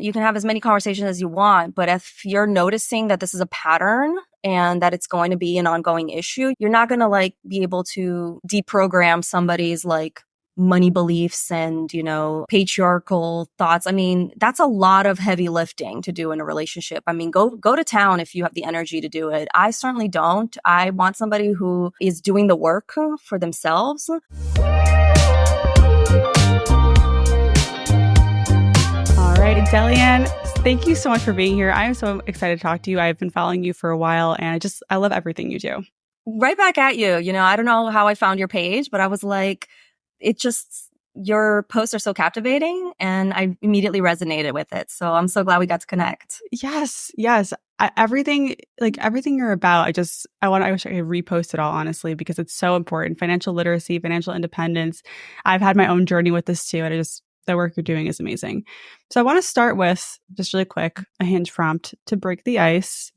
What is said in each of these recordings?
You can have as many conversations as you want, but if you're noticing that this is a pattern and that it's going to be an ongoing issue, you're not going to like be able to deprogram somebody's like money beliefs and, patriarchal thoughts. I mean, that's a lot of heavy lifting to do in a relationship. I mean, go to town if you have the energy to do it. I certainly don't. I want somebody who is doing the work for themselves. All right, Delyanne, thank you so much for being here. I am so excited to talk to you. I've been following you for a while and I love everything you do. Right back at you. I don't know how I found your page, but I was like, your posts are so captivating and I immediately resonated with it. So I'm so glad we got to connect. Yes. Everything you're about, I wish I could repost it all, honestly, because it's so important. Financial literacy, financial independence. I've had my own journey with this too. And the work you're doing is amazing. So I want to start with, just really quick, a hinge prompt to break the ice.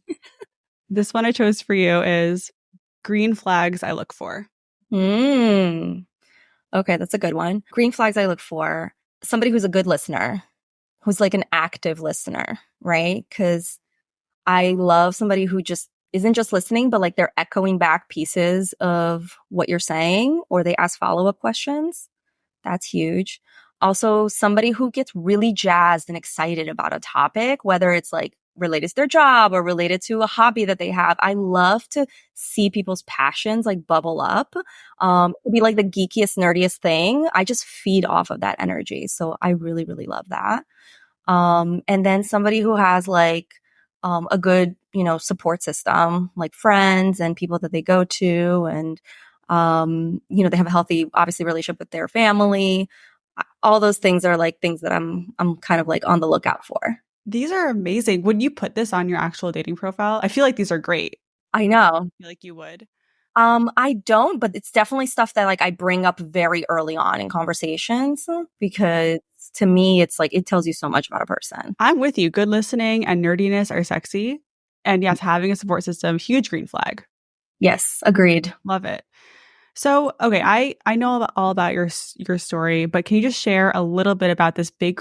This one I chose for you is green flags I look for. Okay, that's a good one. Green flags I look for. Somebody who's a good listener, who's like an active listener, right? Because I love somebody who just isn't just listening, but like they're echoing back pieces of what you're saying, or they ask follow-up questions. That's huge. Also, somebody who gets really jazzed and excited about a topic, whether it's like related to their job or related to a hobby that they have. I love to see people's passions like bubble up. It'd be like the geekiest, nerdiest thing. I just feed off of that energy. So I really, really love that. And then somebody who has like a good, support system, like friends and people that they go to, and they have a healthy, obviously, relationship with their family. All those things are like things that I'm kind of like on the lookout for. These are amazing. Would you put this on your actual dating profile? I feel like these are great. I know. I feel like you would. I don't, but it's definitely stuff that like I bring up very early on in conversations, because to me, it's like, it tells you so much about a person. I'm with you. Good listening and nerdiness are sexy. And yes, having a support system, huge green flag. Yes, agreed. Love it. So, okay, I know all about your story, but can you just share a little bit about this big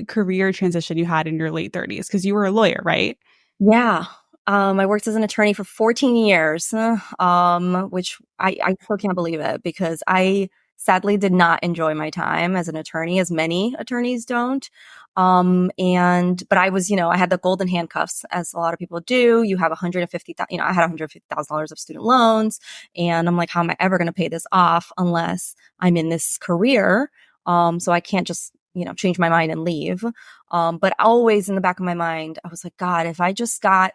career transition you had in your late 30s? Because you were a lawyer, right? Yeah. I worked as an attorney for 14 years, which I still can't believe it, because I sadly did not enjoy my time as an attorney, as many attorneys don't. But I was, I had the golden handcuffs, as a lot of people do. You have 150,000, I had $150,000 of student loans, and I'm like, how am I ever going to pay this off unless I'm in this career? So I can't just, change my mind and leave. But always in the back of my mind, I was like, God, if I just got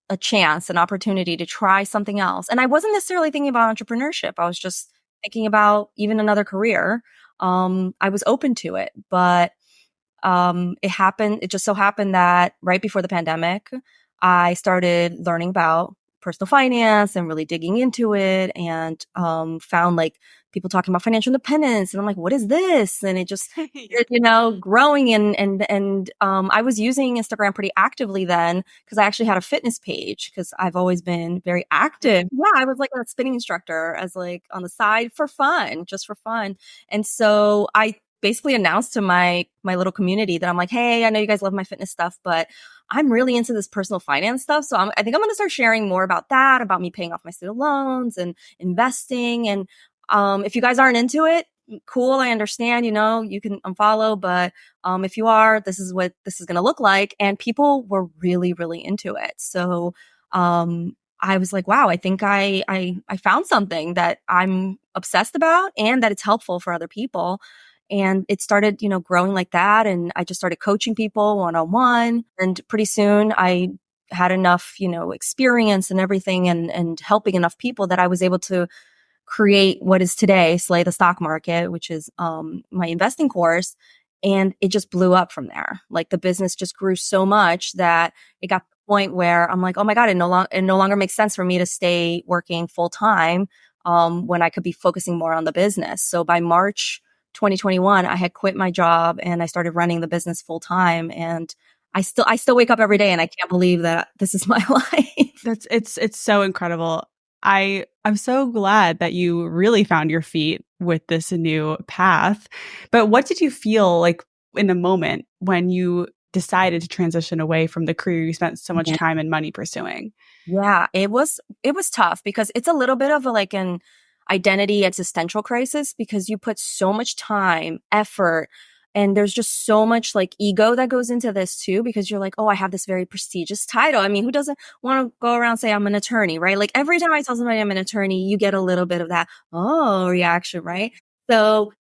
a chance, an opportunity to try something else. And I wasn't necessarily thinking about entrepreneurship. I was just thinking about even another career. I was open to it, but it just so happened that right before the pandemic, I started learning about personal finance and really digging into it, and found like people talking about financial independence, and I'm like, what is this? And it just growing, and I was using Instagram pretty actively then, because I actually had a fitness page, because I've always been very active. Yeah, I was like a spinning instructor as like on the side for fun, just for fun. And so I basically announced to my little community that I'm like, hey, I know you guys love my fitness stuff, but I'm really into this personal finance stuff. So I think I'm going to start sharing more about that, about me paying off my student loans and investing. And if you guys aren't into it, cool, I understand, you can unfollow, but if you are, this is what this is going to look like. And people were really, really into it. So I was like, wow, I think I found something that I'm obsessed about and that it's helpful for other people. And it started, growing like that. And I just started coaching people one-on-one. And pretty soon I had enough, experience and everything, and helping enough people, that I was able to create what is today Slay the Stock Market, which is my investing course. And it just blew up from there. Like the business just grew so much that it got to the point where I'm like, oh my God, it no longer makes sense for me to stay working full time when I could be focusing more on the business. So by March 2021, I had quit my job and I started running the business full time. And I still wake up every day and I can't believe that this is my life. It's so incredible. I'm so glad that you really found your feet with this new path. But what did you feel like in the moment when you decided to transition away from the career you spent so much Yeah. time and money pursuing? Yeah, it was tough because it's a little bit of a, like an identity existential crisis because you put so much time, effort, and there's just so much like ego that goes into this too because you're like, "Oh, I have this very prestigious title." I mean, who doesn't want to go around and say I'm an attorney, right? Like every time I tell somebody I'm an attorney, you get a little bit of that oh reaction, right? So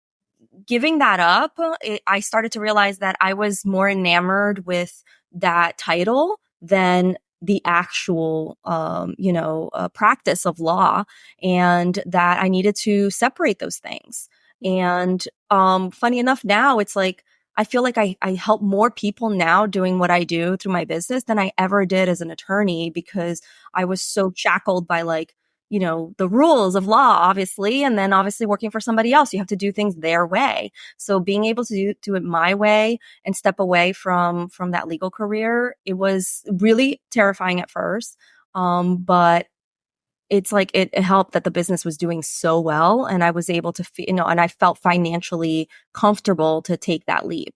giving that up, I started to realize that I was more enamored with that title than the actual, practice of law, and that I needed to separate those things. And funny enough, now it's like I feel like I help more people now doing what I do through my business than I ever did as an attorney because I was so shackled by like the rules of law, obviously, and then obviously working for somebody else, you have to do things their way. So being able to do it my way and step away from that legal career, it was really terrifying at first. But it's like it helped that the business was doing so well and I was able to, and I felt financially comfortable to take that leap.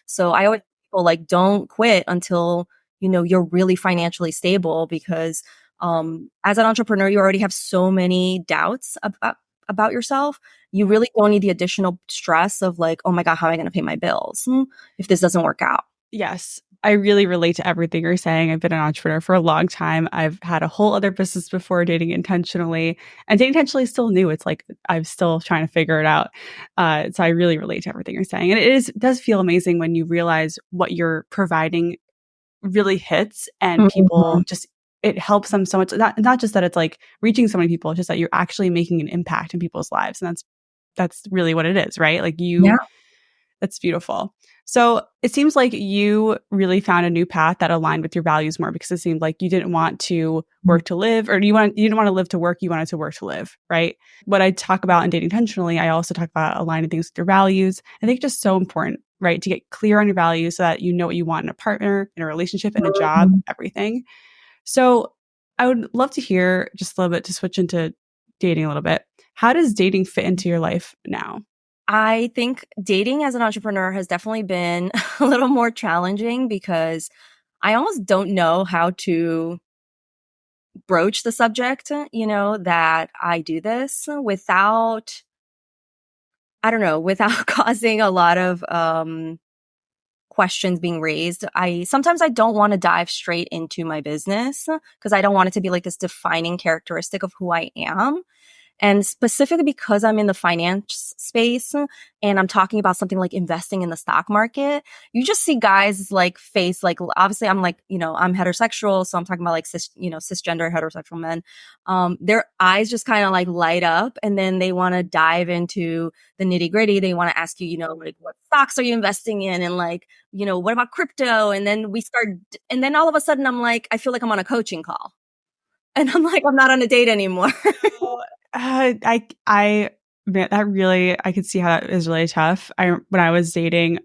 So I always tell people like, don't quit until, you're really financially stable because, as an entrepreneur, you already have so many doubts about yourself. You really don't need the additional stress of like, oh my God, how am I going to pay my bills if this doesn't work out? Yes, I really relate to everything you're saying. I've been an entrepreneur for a long time. I've had a whole other business before dating intentionally, and dating intentionally is still new. It's like I'm still trying to figure it out. So I really relate to everything you're saying, and does feel amazing when you realize what you're providing really hits, and people Mhm. just it helps them so much. Not just that it's like reaching so many people, it's just that you're actually making an impact in people's lives, and that's really what it is, right? Like Yeah. that's beautiful. So it seems like you really found a new path that aligned with your values more because it seemed like you didn't want to work to live, or you didn't want to live to work, you wanted to work to live, right? What I talk about in dating intentionally, I also talk about aligning things with your values. I think it's just so important, right? To get clear on your values so that you know what you want in a partner, in a relationship, in a job, Mhm. everything. So I would love to hear just a little bit to switch into dating a little bit. How does dating fit into your life now? I think dating as an entrepreneur has definitely been a little more challenging because I almost don't know how to broach the subject, that I do this without, I don't know, without causing a lot of questions being raised. I don't want to dive straight into my business because I don't want it to be like this defining characteristic of who I am. And specifically because I'm in the finance space and I'm talking about something like investing in the stock market, you just see guys like face, like, obviously I'm like, I'm heterosexual. So I'm talking about like cisgender heterosexual men. Their eyes just kind of like light up and then they want to dive into the nitty gritty. They want to ask you, like what stocks are you investing in? And like, what about crypto? And then and then all of a sudden I'm like, I feel like I'm on a coaching call and I'm like, I'm not on a date anymore. Oh, man, that really, I could see how that is really tough. When I was dating,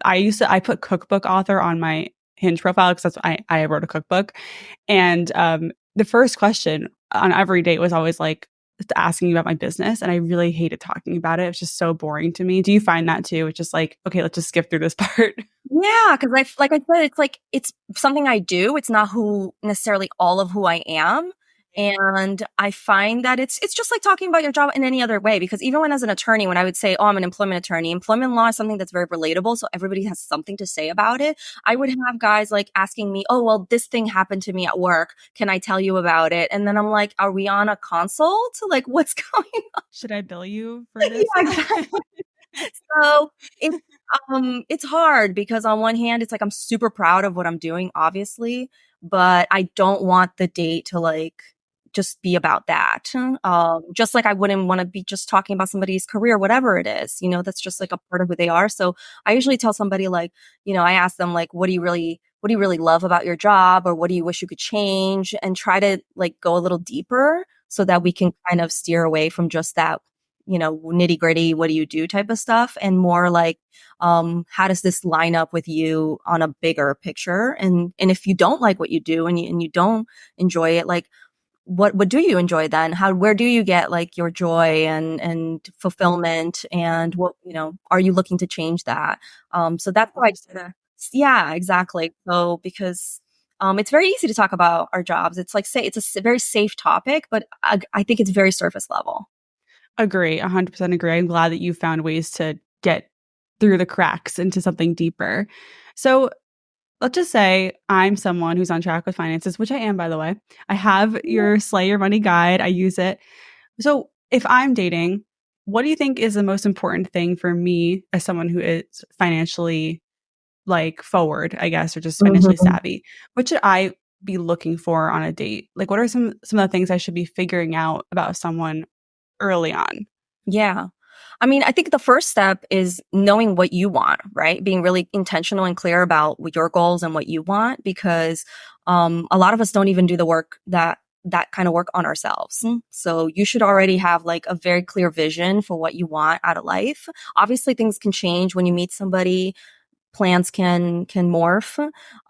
I put cookbook author on my Hinge profile because I wrote a cookbook. And the first question on every date was always like asking me about my business. And I really hated talking about it. It's just so boring to me. Do you find that too? It's just like, okay, let's just skip through this part. Yeah, because like I said, it's like it's something I do. It's not who necessarily all of who I am. And I find that it's just like talking about your job in any other way. Because even when as an attorney, when I would say, "Oh, I'm an employment attorney," employment law is something that's very relatable, so everybody has something to say about it. I would have guys like asking me, "Oh, well, this thing happened to me at work. Can I tell you about it?" And then I'm like, "Are we on a consult? Like, what's going on?" Should I bill you for this? Yeah, exactly. So it's hard because on one hand, it's like I'm super proud of what I'm doing, obviously, but I don't want the date to like just be about that. Just like I wouldn't want to be just talking about somebody's career, whatever it is, that's just like a part of who they are. So I usually tell somebody like, I ask them like, what do you really love about your job? Or what do you wish you could change? And try to like go a little deeper so that we can kind of steer away from just that nitty gritty, what do you do type of stuff, and more like, how does this line up with you on a bigger picture? And if you don't like what you do and you don't enjoy it, like what do you enjoy then? Where do you get like your joy and fulfillment? And what, are you looking to change that? So that's why I try to Yeah, exactly. So because it's very easy to talk about our jobs. It's like say it's a very safe topic, but I think it's very surface level. Agree, 100% agree. I'm glad that you found ways to get through the cracks into something deeper. So let's just say I'm someone who's on track with finances, which I am, by the way. I have your Slay Your Money guide. I use it. So if I'm dating, what do you think is the most important thing for me as someone who is financially like forward, I guess, or just financially Mhm. savvy? What should I be looking for on a date? Like what are some of the things I should be figuring out about someone early on? Yeah. I mean, I think the first step is knowing what you want, right? Being really intentional and clear about what your goals and what you want, because a lot of us don't even do the work that kind of work on ourselves. So you should already have like a very clear vision for what you want out of life. Obviously, things can change when you meet somebody, plans can morph.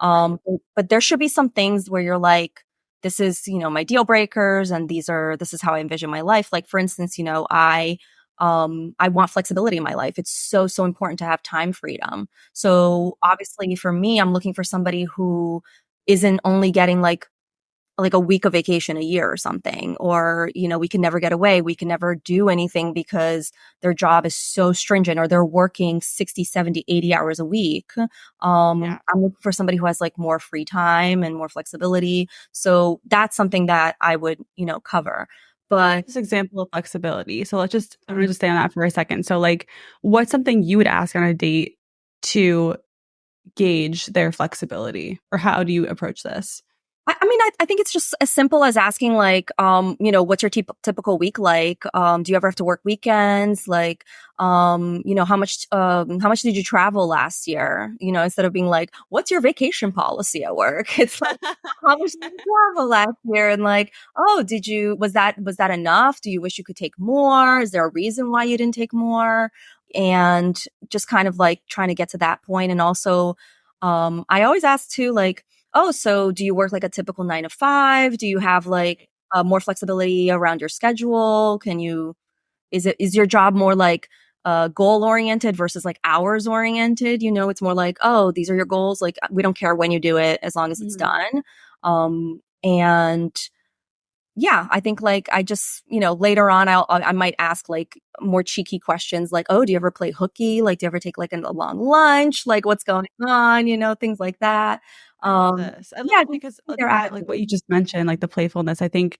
Right. But there should be some things where you're like, this is, my deal breakers, and this is how I envision my life. Like for instance, I want flexibility in my life. It's so, so important to have time freedom. So obviously for me, I'm looking for somebody who isn't only getting like a week of vacation a year or something, or we can never get away, we can never do anything because their job is so stringent, or they're working 60, 70, 80 hours a week. Yeah. I'm looking for somebody who has like more free time and more flexibility, so that's something that I would cover. But This example of flexibility. So I want to just stay on that for a second. So like what's something you would ask on a date to gauge their flexibility, or how do you approach this? I mean, I think it's just as simple as asking, like, what's your typical week like? Do you ever have to work weekends? Like, how much did you travel last year? Instead of being like, what's your vacation policy at work? It's like, how much did you travel last year? And like, oh, was that enough? Do you wish you could take more? Is there a reason why you didn't take more? And just kind of like trying to get to that point. And also, I always ask too, like, oh, so do you work like a typical 9 to 5? Do you have like more flexibility around your schedule? Is your job more like goal oriented versus like hours oriented? It's more like, oh, these are your goals. Like we don't care when you do it as long as it's Mhm. done. And yeah, I think like I just, later on I might ask like more cheeky questions like, "Oh, do you ever play hooky? Like do you ever take like a long lunch? Like what's going on?" Things like that. I love this. I love Yeah, it just because see their that like what attitude. you just mentioned, like the playfulness, I think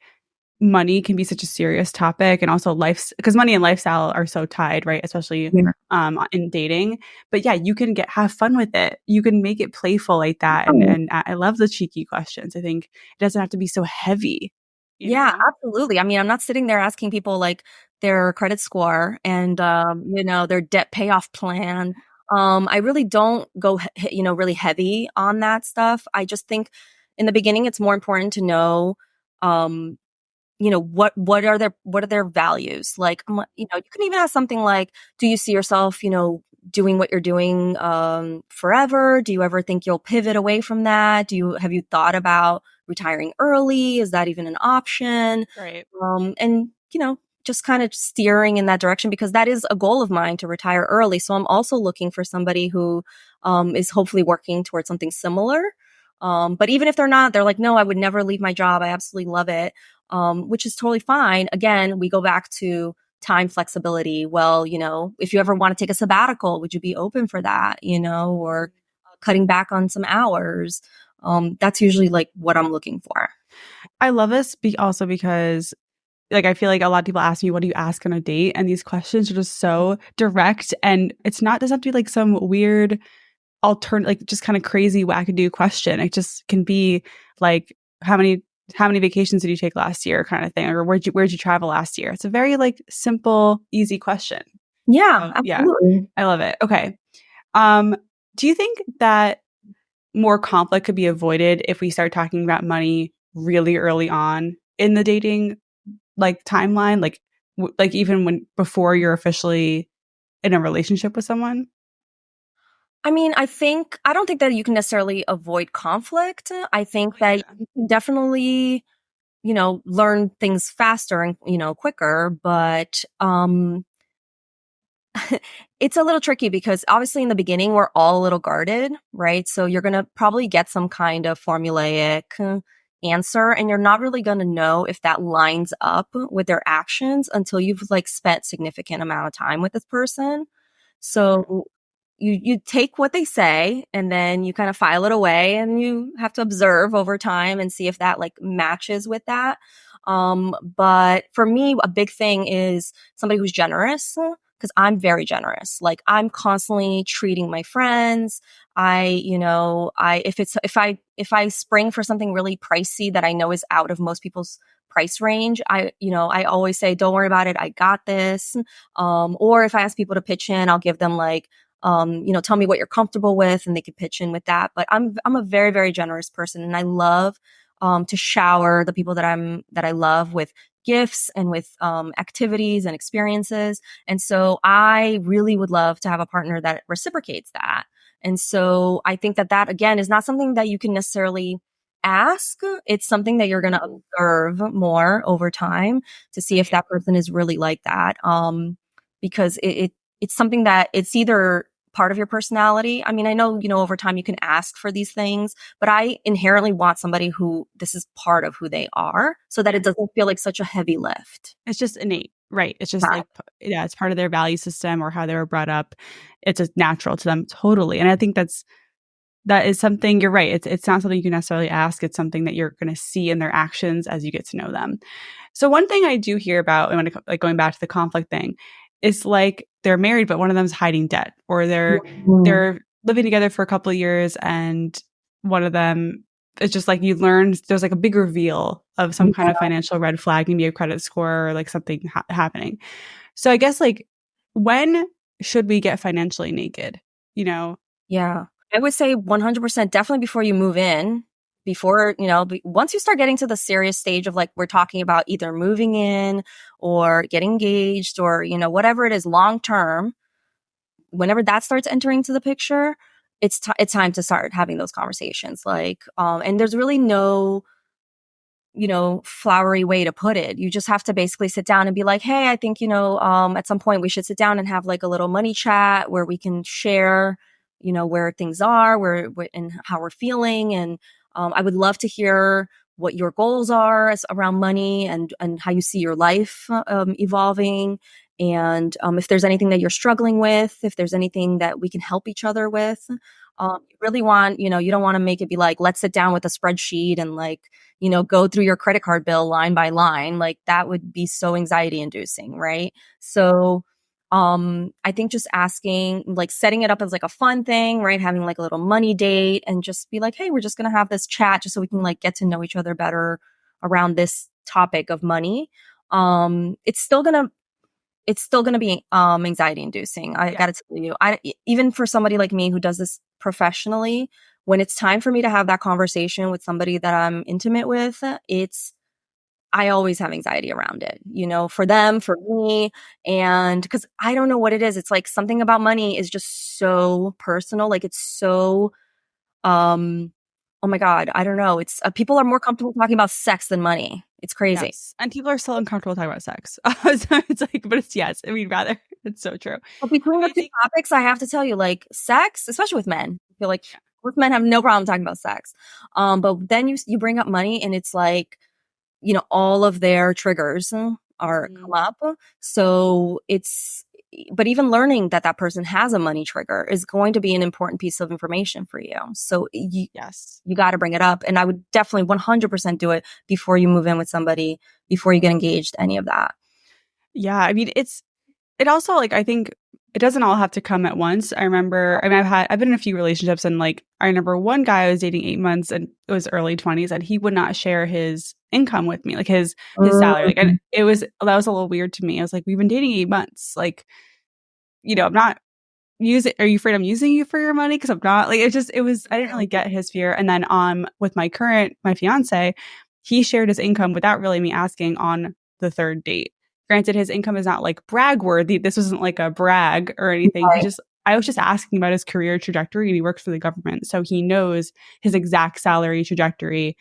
money can be such a serious topic, and also life, because money and lifestyle are so tied, right? Especially Yeah. in dating. But yeah, you can have fun with it. You can make it playful like that. And Oh, I love the cheeky questions. I think it doesn't have to be so heavy, you yeah, know? absolutely. I mean, I'm not sitting there asking people like their credit score and their debt payoff plan. I really don't go really heavy on that stuff. I just think in the beginning it's more important to know um what are their values, like, you can even ask something like, do you see yourself doing what you're doing forever? Do you ever think you'll pivot away from that? Have you thought about retiring early? Is that even an option? Right. And just kind of steering in that direction, because that is a goal of mine, to retire early. So I'm also looking for somebody who is hopefully working towards something similar. But even if they're not, they're like, no, I would never leave my job, I absolutely love it. Which is totally fine. Again, we go back to time flexibility. Well, if you ever want to take a sabbatical, would you be open for that? Or cutting back on some hours. That's usually like what I'm looking for. I love this also because like I feel like a lot of people ask me, what do you ask on a date? And these questions are just so direct, and it's not doesn't have to be like some weird alternate, like just kind of crazy wackadoo question. It just can be like how many vacations did you take last year, kind of thing, or where'd you travel last year? It's a very like simple, easy question. Yeah, So yeah, absolutely. I love it. Okay. Um, do you think that more conflict could be avoided if we start talking about money really early on in the dating like timeline, like like even when before you're officially in a relationship with someone? I mean, I don't think that you can necessarily avoid conflict. I think that Yeah. you can definitely, learn things faster and, quicker. But It's a little tricky because obviously in the beginning we're all a little guarded, right? So you're going to probably get some kind of formulaic answer, and you're not really going to know if that lines up with their actions until you've like spent significant amount of time with this person. So you take what they say and then you kind of file it away, and you have to observe over time and see if that like matches with that. But for me, a big thing is somebody who's generous, because I'm very generous. Like I'm constantly treating my friends. If I spring for something really pricey that I know is out of most people's price range, I always say, don't worry about it. I got this. Or if I ask people to pitch in, I'll give them like, tell me what you're comfortable with, and they could pitch in with that. But I'm a very, very generous person, and I love to shower the people that I love with gifts and with activities and experiences. And so I really would love to have a partner that reciprocates that. And so I think that again is not something that you can necessarily ask. It's something that you're going to observe more over time to see if that person is really like that. Because it's something that it's either part of your personality. I mean, I know, over time you can ask for these things, but I inherently want somebody who this is part of who they are so that it doesn't feel like such a heavy lift. It's just innate, right? It's just Right. like, yeah, it's part of their value system or how they were brought up. It's just natural to them, totally. And I think that is something, you're right. It's not something you can necessarily ask. It's something that you're going to see in their actions as you get to know them. So one thing I do hear about, and like going back to the conflict thing, is like they're married, but one of them's hiding debt, or Mhm. they're living together for a couple of years, and one of them is just like, you learn there's like a big reveal of some kind of financial red flag, maybe a credit score or like something happening. So I guess like, when should we get financially naked? You know, Yeah. I would say 100% definitely before you move in, before, once you start getting to the serious stage of like, we're talking about either moving in or getting engaged or, whatever it is long term, whenever that starts entering to the picture, it's time to start having those conversations. Like, and there's really no, flowery way to put it. You just have to basically sit down and be like, hey, I think, at some point we should sit down and have like a little money chat where we can share, where things are, and how we're feeling. And I would love to hear what your goals are around money and how you see your life evolving. And if there's anything that you're struggling with, if there's anything that we can help each other with, you really want, you don't want to make it be like, let's sit down with a spreadsheet and like, go through your credit card bill line by line. Like that would be so anxiety inducing, right? So, I think just asking, like setting it up as like a fun thing, right? Having like a little money date and just be like, hey, we're just going to have this chat just so we can like get to know each other better around this topic of money. It's still going to be anxiety inducing. I yeah, got to tell you, even for somebody like me who does this professionally, when it's time for me to have that conversation with somebody that I'm intimate with, I always have anxiety around it, for them, for me. And because I don't know what it is. It's like something about money is just so personal. Like it's so, um, oh my God, I don't know. It's people are more comfortable talking about sex than money. It's crazy. yes. And people are still uncomfortable talking about sex. So it's like, but it's, yes, I mean, rather, it's so true. But between But the I two think, topics, I have to tell you, like sex, especially with men, I feel like most men have no problem talking about sex. But then you bring up money, and it's like, all of their triggers are come mhm, up. So but even learning that that person has a money trigger is going to be an important piece of information for you. So yes. you got to bring it up, and I would definitely 100% do it before you move in with somebody, before you get engaged, any of that. Yeah. I mean, it also, like, I think it doesn't all have to come at once. I mean, I've been in a few relationships, and like, I remember one guy I was dating 8 months, and it was early 20s, and he would not share his income with me, like his salary. Like, and that was a little weird to me. I was like, we've been dating 8 months. Like, I'm not using, are you afraid I'm using you for your money? Cause I'm not, like, I didn't really get his fear. And then, with my fiance, he shared his income without really me asking on the third date. Granted, his income is not like brag worthy. This wasn't like a brag or anything. I was just asking about his career trajectory, and he works for the government. So he knows his exact salary trajectory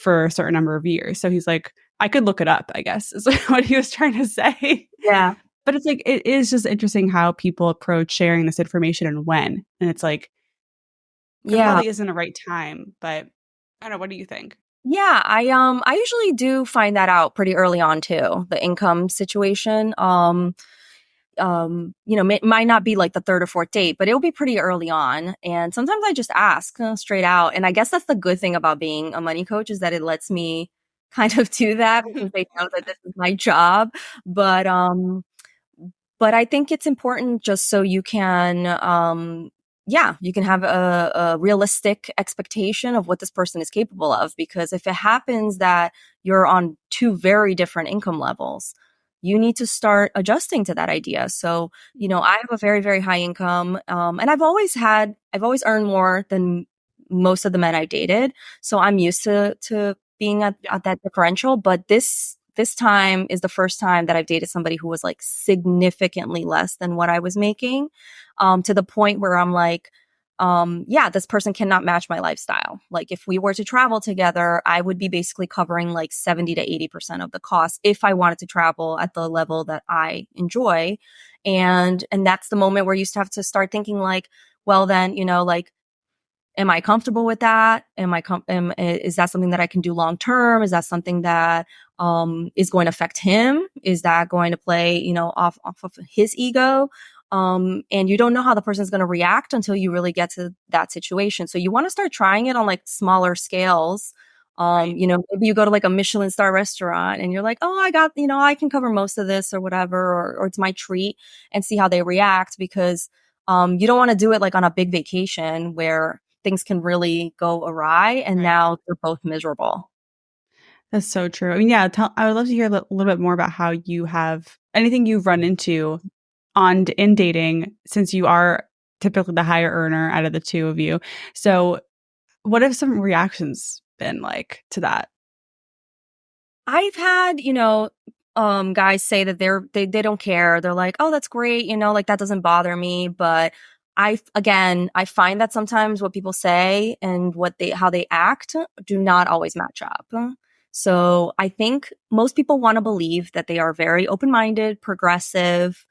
for a certain number of years. So he's like, I could look it up, I guess, is what he was trying to say. Yeah. But it's like, it is just interesting how people approach sharing this information and when. And it's like, there Yeah. probably isn't a right time, but I don't know. What do you think? Yeah, I usually do find that out pretty early on too, the income situation. Might not be like the third or fourth date, but it'll be pretty early on. And sometimes I just ask straight out. And I guess that's the good thing about being a money coach is that it lets me kind of do that because they know that this is my job. But but I think it's important just so you can, yeah, you can have a realistic expectation of what this person is capable of. Because if it happens that you're on two very different income levels, you need to start adjusting to that idea. So, I have a very, very high income, and I've always earned more than most of the men I've dated. So I'm used to being at that differential. But this time is the first time that I've dated somebody who was like significantly less than what I was making, to the point where I'm like, yeah, this person cannot match my lifestyle. Like if we were to travel together, I would be basically covering like 70 to 80% of the cost if I wanted to travel at the level that I enjoy. And that's the moment where you have to start thinking like, well then, like, am I comfortable with that? Is that something that I can do long term? Is that something that is going to affect him? Is that going to play, off of his ego? And you don't know how the person's going to react until you really get to that situation. So you want to start trying it on like smaller scales. Right. Maybe you go to like a Michelin star restaurant and you're like, oh, I got, I can cover most of this or whatever, or it's my treat, and see how they react, because you don't want to do it like on a big vacation where things can really go awry and Right. now they're both miserable. That's so true. I mean, yeah, I would love to hear a little bit more about how you have anything you've run into in dating, since you are typically the higher earner out of the two of you. So, what have some reactions been like to that? I've had, guys say that they don't care. They're like, "Oh, that's great," like that doesn't bother me, but I find that sometimes what people say and how they act do not always match up. So, I think most people want to believe that they are very open-minded, progressive,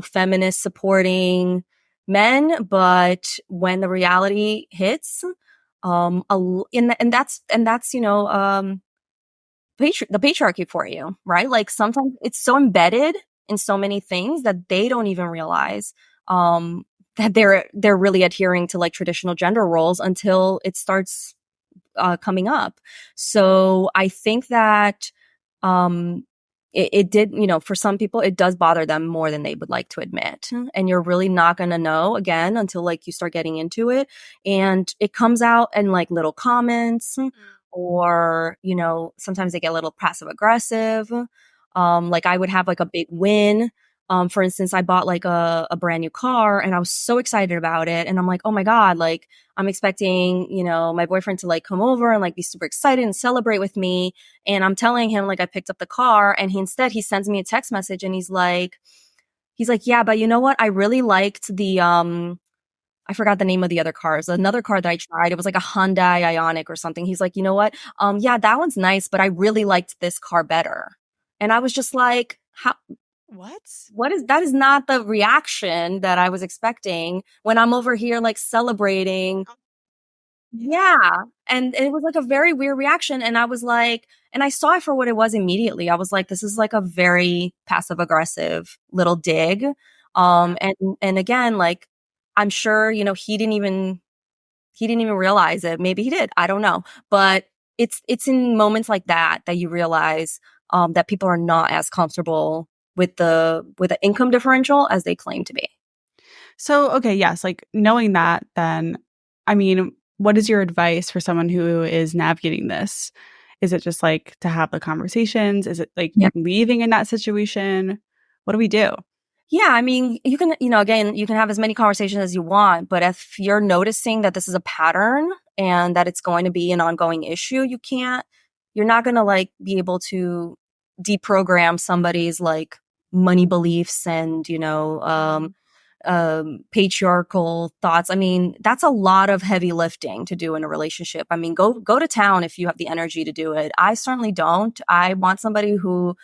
feminist supporting men, but when the reality hits, and that's the patriarchy for you, right? Like sometimes it's so embedded in so many things that they don't even realize that they're really adhering to like traditional gender roles until it starts coming up. So I think that um, it did, for some people, it does bother them more than they would like to admit. And you're really not going to know again until like you start getting into it. And it comes out in like little comments, or, sometimes they get a little passive aggressive. Like I would have like a big win. For instance, I bought like a brand new car and I was so excited about it. And I'm like, oh my God, like I'm expecting, my boyfriend to like come over and like be super excited and celebrate with me. And I'm telling him like I picked up the car, and he sends me a text message and he's like, yeah, but you know what? I really liked I forgot the name of the other cars. Another car that I tried, it was like a Hyundai Ioniq or something. He's like, you know what? Yeah, that one's nice, but I really liked this car better. And I was just like, how, What? that is not the reaction that I was expecting when I'm over here like celebrating. Yeah. Yeah. And it was like a very weird reaction. And I was like, and I saw it for what it was immediately. I was like, this is like a very passive aggressive little dig. Yeah. And again, like I'm sure, he didn't even realize it. Maybe he did. I don't know. But it's in moments like that you realize that people are not as comfortable with the income differential as they claim to be. So, okay, yes, like knowing that, then, I mean, what is your advice for someone who is navigating this? Is it just like to have the conversations? Is it like Yeah. leaving in that situation? What do we do? Yeah, I mean, you can, again, you can have as many conversations as you want, but if you're noticing that this is a pattern and that it's going to be an ongoing issue, you're not going to like be able to deprogram somebody's like money beliefs and, patriarchal thoughts. I mean, that's a lot of heavy lifting to do in a relationship. I mean, go to town if you have the energy to do it. I certainly don't. I want somebody who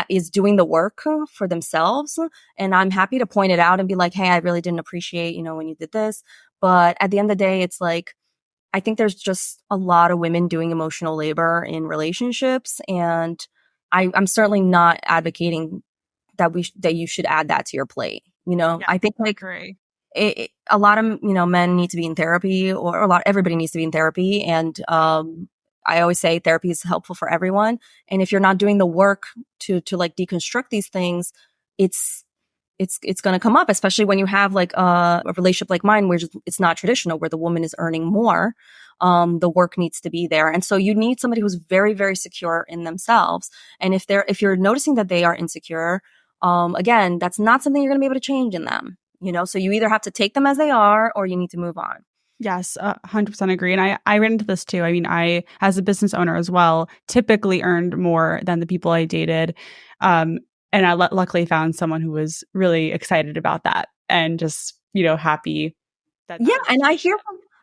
is doing the work for themselves. And I'm happy to point it out and be like, hey, I really didn't appreciate, when you did this. But at the end of the day, it's like, I think there's just a lot of women doing emotional labor in relationships. And I'm certainly not advocating that you should add that to your plate. Yeah, I think like agree. a lot of men need to be in therapy, or everybody needs to be in therapy, and I always say therapy is helpful for everyone. And if you're not doing the work to like deconstruct these things, it's it's going to come up, especially when you have like a relationship like mine where it's not traditional, where the woman is earning more. The work needs to be there, and so you need somebody who's very, very secure in themselves. And if you're noticing that they are insecure, again, that's not something you're going to be able to change in them. So you either have to take them as they are, or you need to move on. Yes, 100% agree. And I ran into this too. I mean, I, as a business owner as well, typically earned more than the people I dated. And I luckily found someone who was really excited about that and just, happy that Yeah, that was the and situation.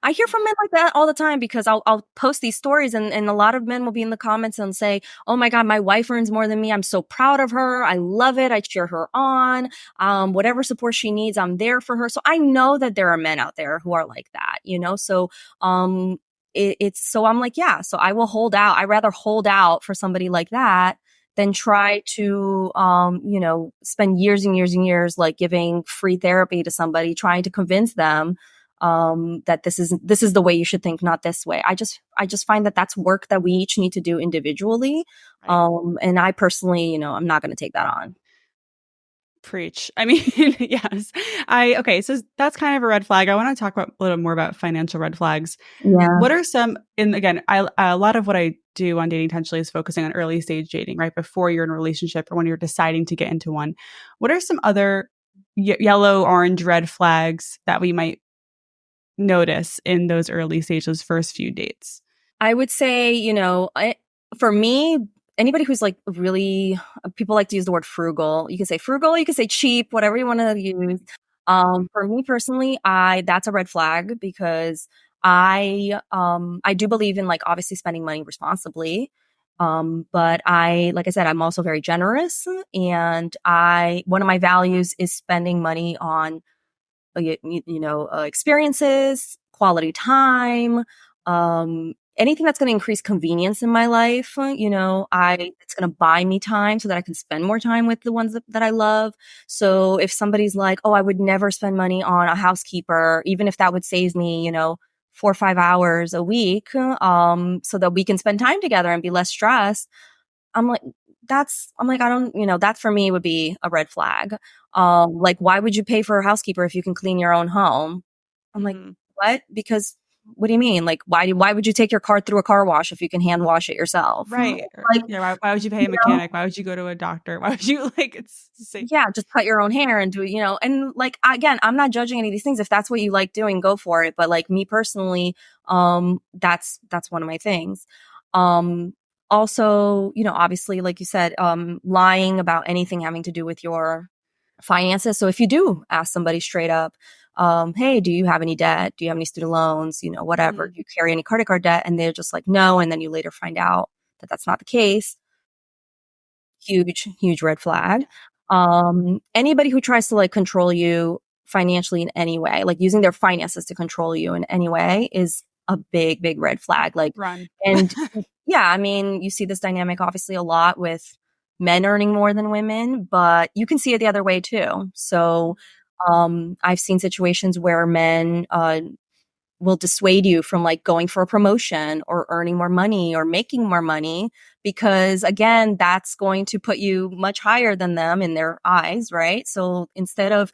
I hear from men like that all the time, because I'll post these stories, and a lot of men will be in the comments and say, "Oh my God, my wife earns more than me. I'm so proud of her. I love it. I cheer her on. Whatever support she needs, I'm there for her." So I know that there are men out there who are like that. So so I'm like, yeah. So I will hold out. I rather hold out for somebody like that than try to spend years and years and years like giving free therapy to somebody, trying to convince them that this is the way you should think, not this way. I just find that that's work that we each need to do individually. Right. And I personally, I'm not going to take that on. Preach. I mean, yes. Okay, so that's kind of a red flag. I want to talk about a little more about financial red flags. Yeah. What are some, and again, a lot of what I do on Dating Intentionally is focusing on early stage dating, right? Before you're in a relationship or when you're deciding to get into one. What are some other yellow, orange, red flags that we might notice in those early stages, those first few dates? I would say, for me, anybody who's like really, people like to use the word frugal. You can say frugal, you can say cheap, whatever you want to use. For me personally, that's a red flag, because I do believe in like obviously spending money responsibly. But like I said, I'm also very generous, and one of my values is spending money on experiences, quality time, anything that's going to increase convenience in my life. It's going to buy me time so that I can spend more time with the ones that I love. So if somebody's like, oh, I would never spend money on a housekeeper, even if that would save me, 4 or 5 hours a week, so that we can spend time together and be less stressed. I'm like, I don't, that for me would be a red flag. Like, why would you pay for a housekeeper if you can clean your own home? I'm like, Mm-hmm. what? Because what do you mean? Like, why would you take your car through a car wash if you can hand wash it yourself? Right. Like, Yeah. Why would you pay a you know, mechanic? Why would you go to a doctor? Why would you like it's the same? yeah, just cut your own hair and do, and like, again, I'm not judging any of these things. If that's what you like doing, go for it. But like me personally, that's one of my things. Um, Also, obviously, like you said, lying about anything having to do with your finances. So if you do ask somebody straight up, hey, do you have any debt? Do you have any student loans? Whatever. Mm-hmm. Do you carry any credit card debt? And they're just like, no. And then you later find out that that's not the case. Huge, huge red flag. Anybody who tries to like control you financially in any way, like using their finances to control you in any way, is a big, big red flag. Like, Run. and yeah, I mean, you see this dynamic obviously a lot with men earning more than women, but you can see it the other way too. So, I've seen situations where men, will dissuade you from like going for a promotion or earning more money or making more money, because again, that's going to put you much higher than them in their eyes, right? So instead of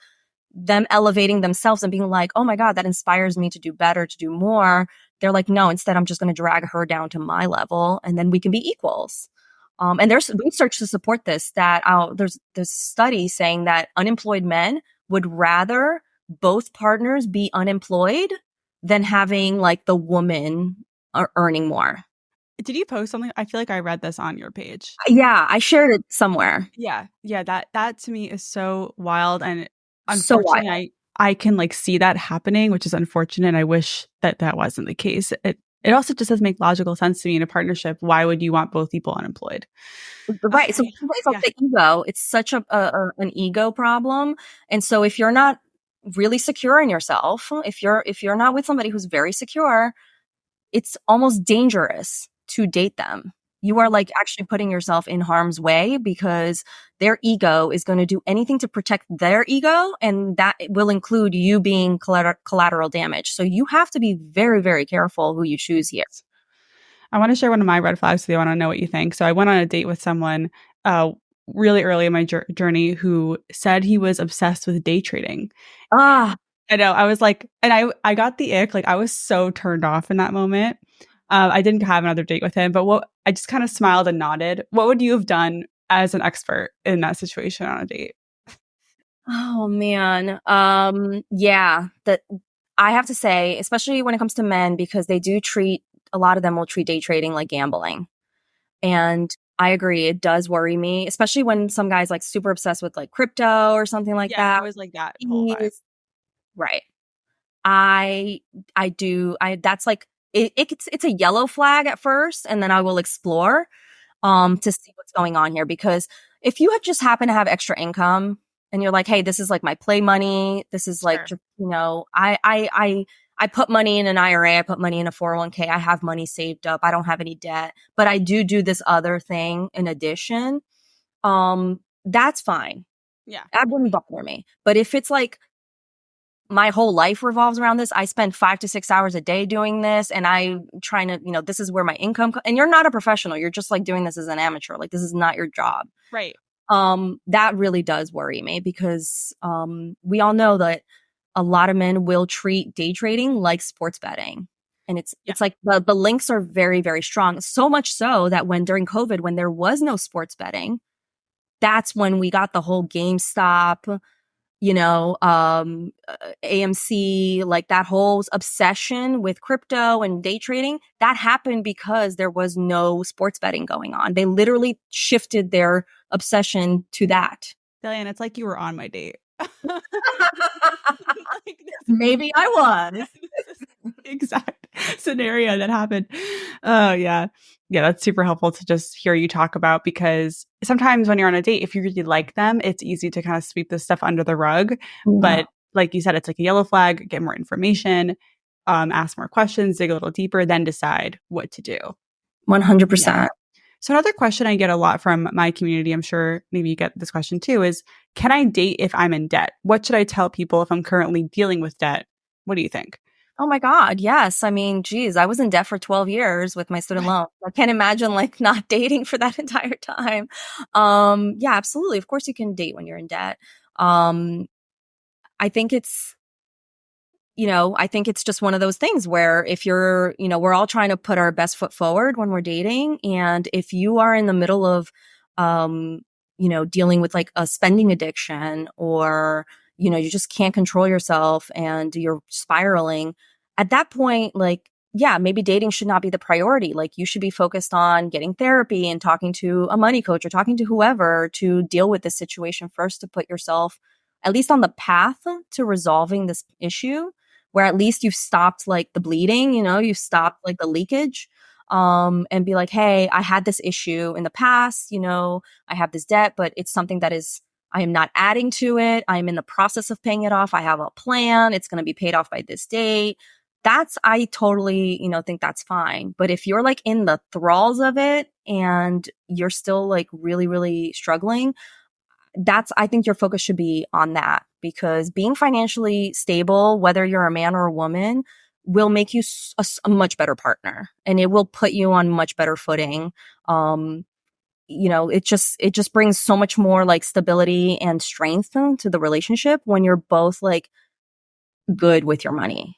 them elevating themselves and being like, oh my God, that inspires me to do better, to do more, they're like, no, instead I'm just going to drag her down to my level and then we can be equals. And there's research to support this, that there's studies saying that unemployed men would rather both partners be unemployed than having like the woman earning more. Did you post something? I feel like I read this on your page. Yeah, I shared it somewhere. Yeah. Yeah, that to me is so wild, and So unfortunately wild. I can like see that happening, which is unfortunate. I wish that wasn't the case. It also just doesn't make logical sense to me in a partnership. Why would you want both people unemployed? Right. So it's like Yeah. the ego. It's such an ego problem. And so if you're not really secure in yourself, if you're not with somebody who's very secure, it's almost dangerous to date them. You are like actually putting yourself in harm's way because their ego is going to do anything to protect their ego. And that will include you being collateral damage. So you have to be very, very careful who you choose here. I want to share one of my red flags with you. I want to know what you think. So I went on a date with someone uh, really early in my journey who said he was obsessed with day trading. Ah, I know. I was like, and I got the ick. Like I was so turned off in that moment. I didn't have another date with him, but I just kind of smiled and nodded. What would you have done as an expert in that situation on a date? oh man. Yeah, that I have to say, especially when it comes to men, because they do treat a lot of them will treat day trading like gambling. And I agree, it does worry me, especially when some guys like super obsessed with like crypto or something like Yeah, that. it was like that whole vibe. He's right. I I do I that's like it's a yellow flag at first, and then I will explore to see what's going on here. Because if you had just happen to have extra income and you're like, hey, this is like my play money, this is like Sure. just, I put money in an IRA, I put money in a 401k, I have money saved up, I don't have any debt, but I do this other thing in addition. That's fine. Yeah. That wouldn't bother me. But if it's like my whole life revolves around this. I spend 5 to 6 hours a day doing this, and I'm trying to, this is where my income. And you're not a professional. You're just like doing this as an amateur. Like this is not your job. Right. That really does worry me because we all know that a lot of men will treat day trading like sports betting. And Yeah. it's like the links are very, very strong. So much so that when during COVID, when there was no sports betting, that's when we got the whole GameStop, AMC, like that whole obsession with crypto and day trading, that happened because there was no sports betting going on. They literally shifted their obsession to that. Delyanne, it's like you were on my date. Like, Maybe I was. this is the exact scenario that happened. Oh, yeah. Yeah, that's super helpful to just hear you talk about because sometimes when you're on a date, if you really like them, it's easy to kind of sweep this stuff under the rug. Yeah, But like you said, it's like a yellow flag, get more information, ask more questions, dig a little deeper, then decide what to do. Yeah. 100%. So another question I get a lot from my community, I'm sure maybe you get this question too, is can I date if I'm in debt? What should I tell people if I'm currently dealing with debt? What do you think? Oh my God. Yes. I mean, geez, I was in debt for 12 years with my student Right. loan. I can't imagine like not dating for that entire time. Yeah, absolutely. Of course you can date when you're in debt. Um, I think I think it's just one of those things where if we're all trying to put our best foot forward when we're dating. And if you are in the middle of, um, dealing with like a spending addiction or, you just can't control yourself and you're spiraling at that point, like, yeah, maybe dating should not be the priority. Like you should be focused on getting therapy and talking to a money coach or talking to whoever to deal with this situation first to put yourself at least on the path to resolving this issue where at least you've stopped like the bleeding, you've stopped like the leakage, and be like, hey, I had this issue in the past, I have this debt, but it's something that I am not adding to it. I'm in the process of paying it off. I have a plan. It's going to be paid off by this date. I totally, think that's fine. But if you're like in the thralls of it and you're still like really, really struggling, I think your focus should be on that because being financially stable, whether you're a man or a woman, will make you a much better partner and it will put you on much better footing. It just brings so much more like stability and strength to the relationship when you're both like good with your money.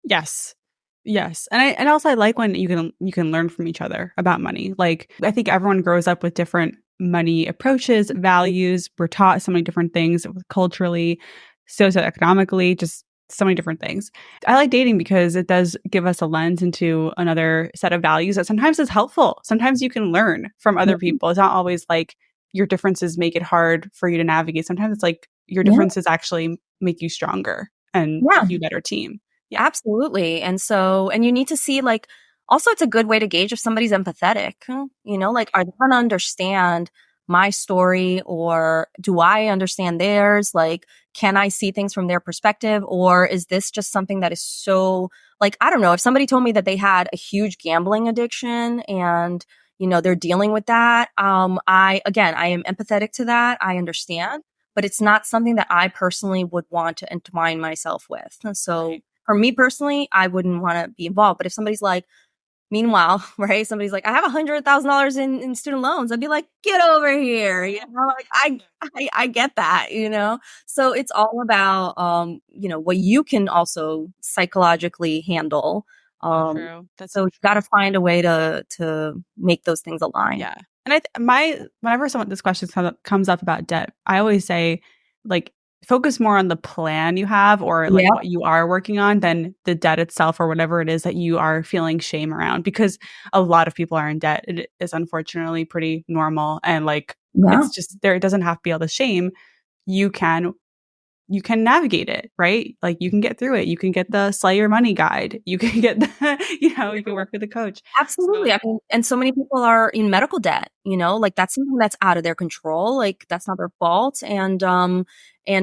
Yes. Yes. And also I like when you can learn from each other about money. Like I think everyone grows up with different money approaches, values. We're taught so many different things culturally, socioeconomically, just so many different things. I like dating because it does give us a lens into another set of values that sometimes is helpful. Sometimes you can learn from other Mhm. people. It's not always like your differences make it hard for you to navigate. Sometimes it's like your Yeah. differences actually make you stronger and Yeah. make you a better team. Yeah. Absolutely. And you need to see like Also, it's a good way to gauge if somebody's empathetic. Like, are they going to understand my story, or do I understand theirs? Like, can I see things from their perspective? Or is this just something that is so, like, I don't know, if somebody told me that they had a huge gambling addiction and, they're dealing with that. I am empathetic to that. I understand, but it's not something that I personally would want to entwine myself with. And so Right. for me personally, I wouldn't want to be involved. But if somebody's like, meanwhile, right, somebody's like, I have $100,000 in student loans. I'd be like, get over here. Like I get that. So it's all about, what you can also psychologically handle. So Um, true. That's so so you got to true. find a way to make those things align. Yeah. And whenever someone this question comes up about debt, I always say, like, focus more on the plan you have, or like Yeah. what you are working on, than the debt itself or whatever it is that you are feeling shame around, because a lot of people are in debt. It is unfortunately pretty normal, and like, Yeah. it's just there. It doesn't have to be all the shame. You can you can navigate it, right? Like, you can get through it. You can get the Slay Your Money guide. You can get the, you can work with a coach. Absolutely. So I mean, and so many people are in medical debt, like that's something that's out of their control. Like that's not their fault. And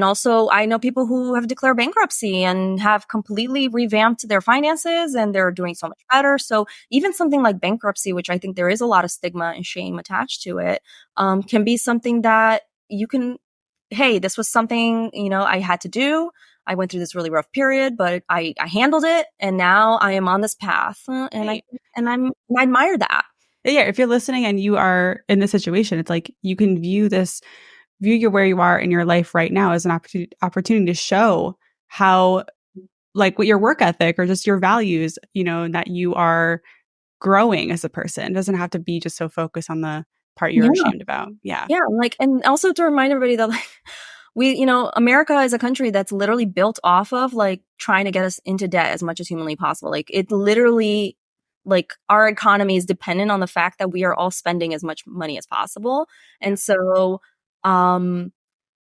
also I know people who have declared bankruptcy and have completely revamped their finances and they're doing so much better. So even something like bankruptcy, which I think there is a lot of stigma and shame attached to it, can be something that you can, hey, this was something, I had to do. I went through this really rough period, but I handled it, and now I am on this path, and right. I admire that. Yeah, if you're listening and you are in this situation, it's like, you can view your where you are in your life right now as an opportunity to show how, like, what your work ethic or just your values, that you are growing as a person. It doesn't have to be just so focused on the part you're Yeah, ashamed about. Yeah. yeah, like, and also to remind everybody that like America is a country that's literally built off of like trying to get us into debt as much as humanly possible. Like it literally, like our economy is dependent on the fact that we are all spending as much money as possible, Yeah. and so um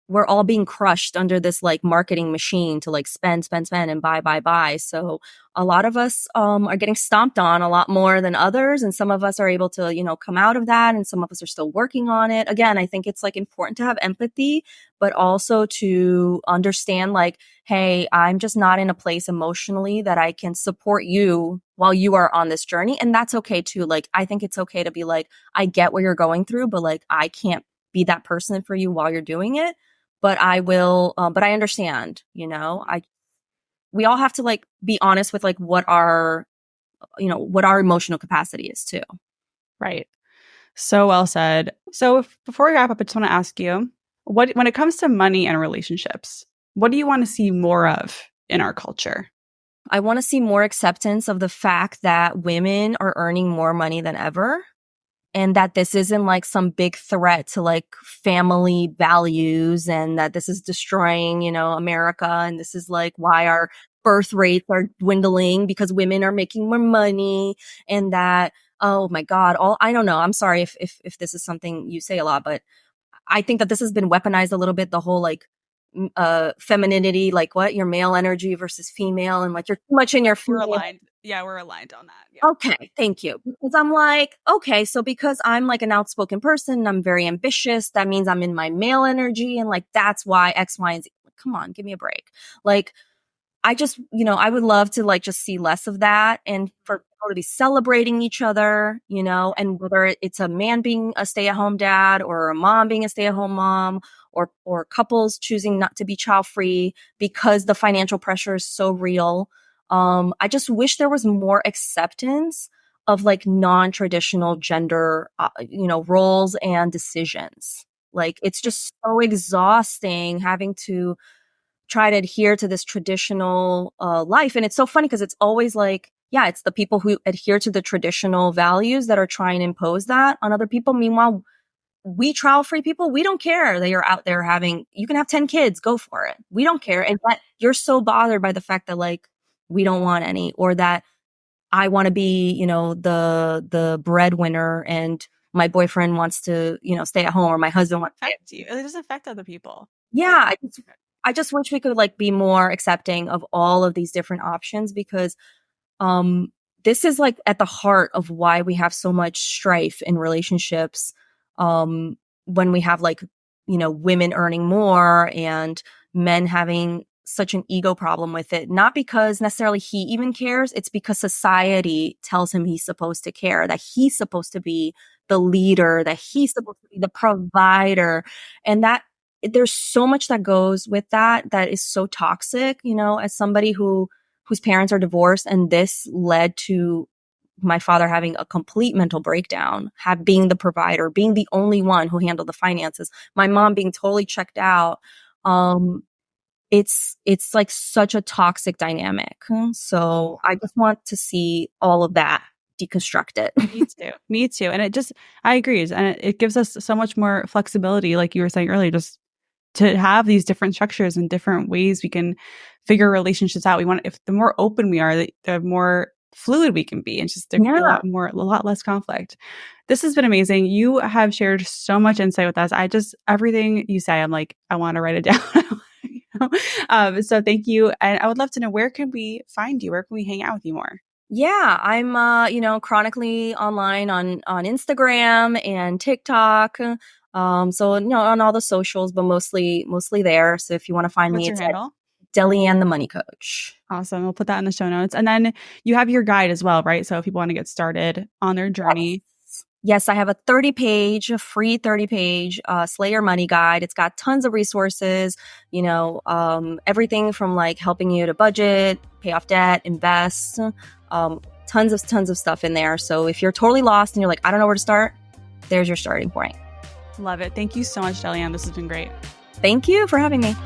we're all being crushed under this like marketing machine to like spend, spend, spend and buy, buy, buy. So a lot of us are getting stomped on a lot more than others. And some of us are able to, come out of that. And some of us are still working on it. Again, I think it's like important to have empathy, but also to understand like, hey, I'm just not in a place emotionally that I can support you while you are on this journey. And that's okay too. Like, I think it's okay to be like, I get what you're going through, but like, I can't be that person for you while you're doing it, but I will, but I understand, we all have to like be honest with like what our emotional capacity is too. Right. So well said. So before we wrap up, I just want to ask you, when it comes to money and relationships, what do you want to see more of in our culture? I want to see more acceptance of the fact that women are earning more money than ever, and that this isn't like some big threat to like family values, and that this is destroying, America, and this is like why our birth rates are dwindling because women are making more money, and that, oh my God, all, I don't know. I'm sorry if this is something you say a lot, but I think that this has been weaponized a little bit, the whole like femininity, like what your male energy versus female, and like you're too much in your We're female. aligned. Yeah, we're aligned on that. Yeah. Okay, thank you. Because I'm like, okay, so because I'm like an outspoken person, I'm very ambitious, that means I'm in my male energy, and like that's why X, Y, and Z. Like, come on, give me a break. Like, I just, I would love to like just see less of that, and for people to be celebrating each other, and whether it's a man being a stay-at-home dad or a mom being a stay-at-home mom, or couples choosing not to be child free because the financial pressure is so real. I just wish there was more acceptance of like non-traditional gender, roles and decisions. Like it's just so exhausting having to try to adhere to this traditional life. And it's so funny because it's always like, yeah, it's the people who adhere to the traditional values that are trying to impose that on other people. Meanwhile, we trial free people, we don't care that you're out there you can have 10 kids, go for it. We don't care. And that you're so bothered by the fact that like, we don't want any, or that I want to be, the breadwinner and my boyfriend wants to, stay at home, or my husband wants to. Affect you. It doesn't affect other people. Like, Yeah, I just wish we could like be more accepting of all of these different options, because um this is like at the heart of why we have so much strife in relationships. When we have like, women earning more and men having such an ego problem with it, not because necessarily he even cares. It's because society tells him he's supposed to care, that he's supposed to be the leader, that he's supposed to be the provider. And that there's so much that goes with that is so toxic, as somebody whose parents are divorced. And this led to my father having a complete mental breakdown, being the provider, being the only one who handled the finances, my mom being totally checked out. It's like such a toxic dynamic. So I just want to see all of that deconstructed. Me too. And I agree. And it gives us so much more flexibility, like you were saying earlier, just to have these different structures and different ways we can figure relationships out. If the more open we are, the more fluid we can be, and just there can be a lot less conflict. This has been amazing. You have shared so much insight with us. Everything you say, I'm like, I want to write it down. So thank you. And I would love to know, where can we find you? Where can we hang out with you more? Yeah, I'm chronically online on Instagram and TikTok. So on all the socials, but mostly there. So if you want to find What's me, your it's handle? Delyanne the Money Coach. Awesome. We'll put that in the show notes. And then you have your guide as well, right? So if people want to get started on their journey. Yes, I have a free 30-page Slay Your Money guide. It's got tons of resources, everything from like helping you to budget, pay off debt, invest, tons of stuff in there. So if you're totally lost and you're like, I don't know where to start, there's your starting point. Love it. Thank you so much, Delyanne. This has been great. Thank you for having me.